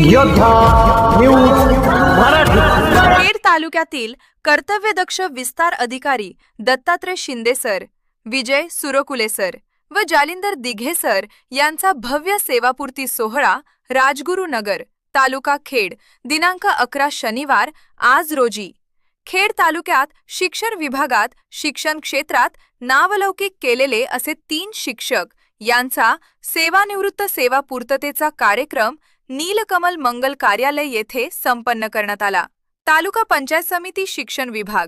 योद्धा न्यूज मराठी। खेड तालुक्यातील कर्तव्यदक्ष विस्तार अधिकारी दत्तात्रय शिंदे सर, विजय सुरकुले सर व जालिंदर दिघे सर यांचा भव्य सेवापूर्ती सोहळा राजगुरू नगर, तालुका खेड दिनांक 11 शनिवार आज रोजी खेड तालुक्यात शिक्षण विभागात शिक्षण क्षेत्रात नावलौकिक केलेले असे 3 शिक्षक यांचा सेवानिवृत्त सेवापूर्ततेचा कार्यक्रम नीलकमल मंगल कार्यालय येथे संपन्न करण्यात आला। तालुका पंचायत समिती शिक्षण विभाग,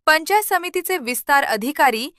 पंचायत समितीचे विस्तार अधिकारी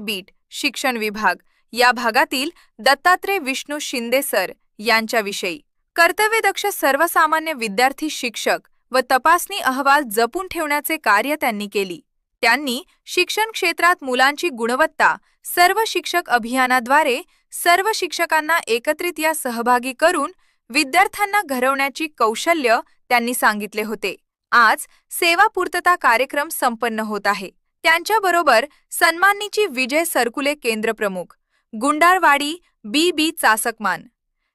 बीट शिक्षण विभाग या भागातील दत्तात्रय विष्णू शिंदे सर यांच्याविषयी कर्तव्यदक्ष सर्वसामान्य विद्यार्थी शिक्षक व तपासणी अहवाल जपून ठेवण्याचे कार्य त्यांनी केली। त्यांनी शिक्षण क्षेत्रात मुलांची गुणवत्ता सर्व शिक्षक अभियानाद्वारे सर्व शिक्षकांना एकत्रित या सहभागी करून विद्यार्थ्यांना घडवण्याची कौशल्य त्यांनी सांगितले होते। आज सेवापूर्तता कार्यक्रम संपन्न होत आहे। त्यांच्याबरोबर सन्माननीची विजय सरकुले केंद्र प्रमुख, गुंडाळवाडी बी चासकमान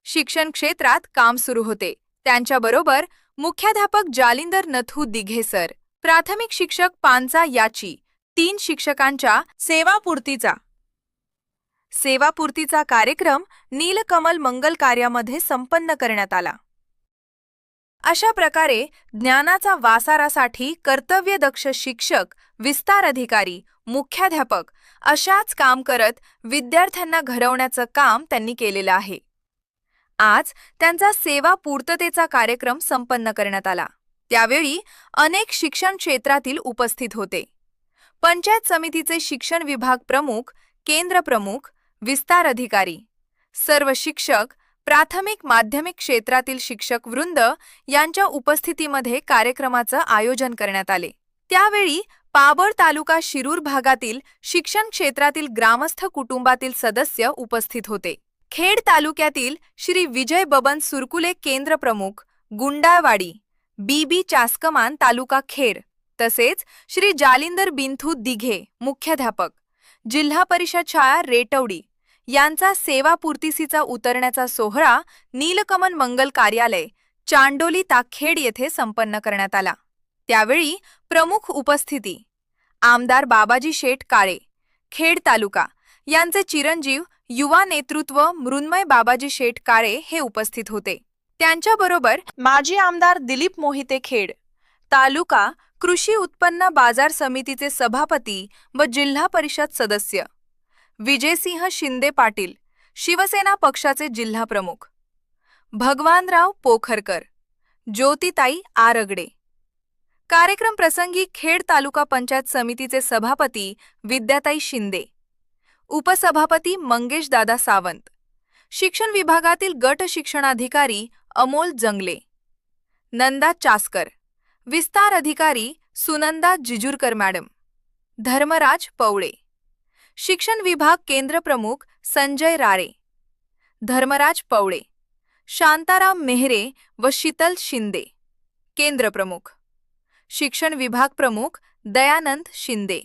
शिक्षण क्षेत्रात काम सुरू होते। त्यांच्याबरोबर मुख्याध्यापक जालिंदर नथू दिघे सर, प्राथमिक शिक्षक पांचा याची 3 शिक्षकांच्या सेवापूर्तीचा कार्यक्रम नीलकमल मंगल कार्यामध्ये संपन्न करण्यात आला। अशा प्रकारे ज्ञानाचा वासारासाठी कर्तव्यदक्ष शिक्षक, विस्तार अधिकारी, मुख्याध्यापक अशाच काम करत विद्यार्थ्यांना घडवण्याचं काम त्यांनी केलेलं आहे। आज त्यांचा सेवापूर्ततेचा कार्यक्रम संपन्न करण्यात आला। त्यावेळी अनेक शिक्षण क्षेत्रातील उपस्थित होते। पंचायत समितीचे शिक्षण विभाग प्रमुख, केंद्र प्रमुख, विस्तार अधिकारी, सर्व शिक्षक, प्राथमिक माध्यमिक क्षेत्रातील शिक्षक वृंद यांच्या उपस्थितीमध्ये कार्यक्रमाचं आयोजन करण्यात आले। त्यावेळी पाबळ तालुका शिरूर भागातील शिक्षण क्षेत्रातील ग्रामस्थ कुटुंबातील सदस्य उपस्थित होते। खेड तालुक्यातील श्री विजय बबन सुरकुले केंद्र प्रमुख, गुंडाळवाडी बी चासकमान तालुका खेड तसेच श्री जालिंदर बिंथू दिघे मुख्याध्यापक, जिल्हा परिषद शाळा रेटवडी यांचा सेवापूर्तीचा उतरण्याचा सोहळा नीलकमल मंगल कार्यालय, चांडोली ताखेड येथे संपन्न करण्यात आला। त्यावेळी प्रमुख उपस्थिती आमदार बाबाजी शेठ काळे, खेड तालुका यांचे चिरंजीव युवा नेतृत्व मृण्मय बाबाजी शेठ काळे हे उपस्थित होते। त्यांच्याबरोबर माजी आमदार दिलीप मोहिते खेड, तालुका कृषी उत्पन्न बाजार समितीचे सभापती व जिल्हा परिषद सदस्य विजयसिंह शिंदे पाटील, शिवसेना पक्षाचे जिल्हा प्रमुख भगवानराव पोखरकर, ज्योतिताई आरगडे। कार्यक्रम प्रसंगी खेड तालुका पंचायत समितीचे सभापती विद्याताई शिंदे, उपसभापती मंगेश दादा सावंत, शिक्षण विभागातील गट शिक्षणाधिकारी अमोल जंगले, नंदा चासकर, विस्तार अधिकारी सुनंदा जिजुरकर मॅडम, धर्मराज पवळे, शिक्षण विभाग केंद्र प्रमुख संजय राळे, धर्मराज पवळे, शांताराम मेहरे व शीतल शिंदे, केंद्र प्रमुख, शिक्षण विभाग प्रमुख दयानंद शिंदे,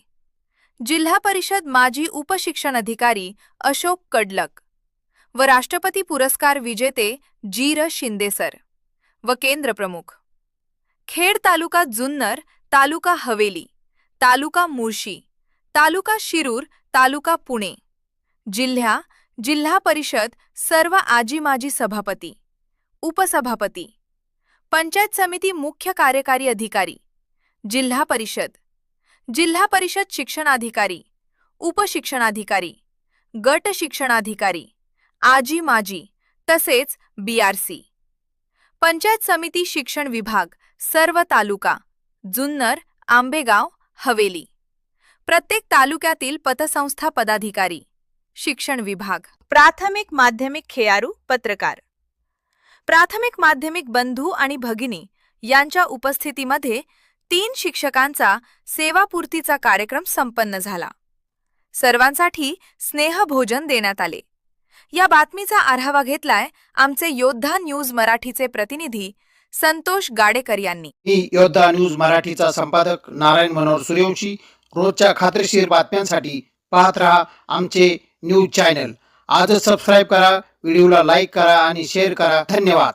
जिल्हा परिषद माजी उपशिक्षण अधिकारी अशोक कडलक व राष्ट्रपती पुरस्कार विजेते जीर शिंदे सर व केंद्र प्रमुख, खेड तालुका जुन्नर, तालुका हवेली, तालुका मुळशी, तालुका शिरूर, तालुका पुणे, जिल्हा परिषद सर्व आजी माजी सभापती, उपसभापती, पंचायत समिती मुख्य कार्यकारी अधिकारी, जिल्हा परिषद शिक्षणाधिकारी, उपशिक्षणाधिकारी, गट शिक्षणाधिकारी, आजी माजी तसेच BRC, पंचायत समिती शिक्षण विभाग सर्व तालुका जुन्नर, आंबेगाव, हवेली, प्रत्येक तालुक्यातील पतसंस्था पदाधिकारी, शिक्षण विभाग, प्राथमिक माध्यमिक खेळाडू, पत्रकार, प्राथमिक माध्यमिक बंधू आणि भगिनी यांच्या उपस्थितीमध्ये 3 शिक्षकांचा सेवापूर्तीचा कार्यक्रम संपन्न झाला। सर्वांसाठी स्नेहभोजन देण्यात आले। या बातमीचा आढावा घेतलाय आमचे योद्धा न्यूज मराठीचे प्रतिनिधी संतोष गाडेकर यांनी। मी योद्धा न्यूज मराठीचा संपादक नारायण मनोहर सूर्यवंशी। रोजच्या खात्रीशीर बातम्यांसाठी पाहत रहा आमचे न्यूज चॅनल। आजच सबस्क्राइब करा, व्हिडिओला लाईक करा आणि शेअर करा। धन्यवाद।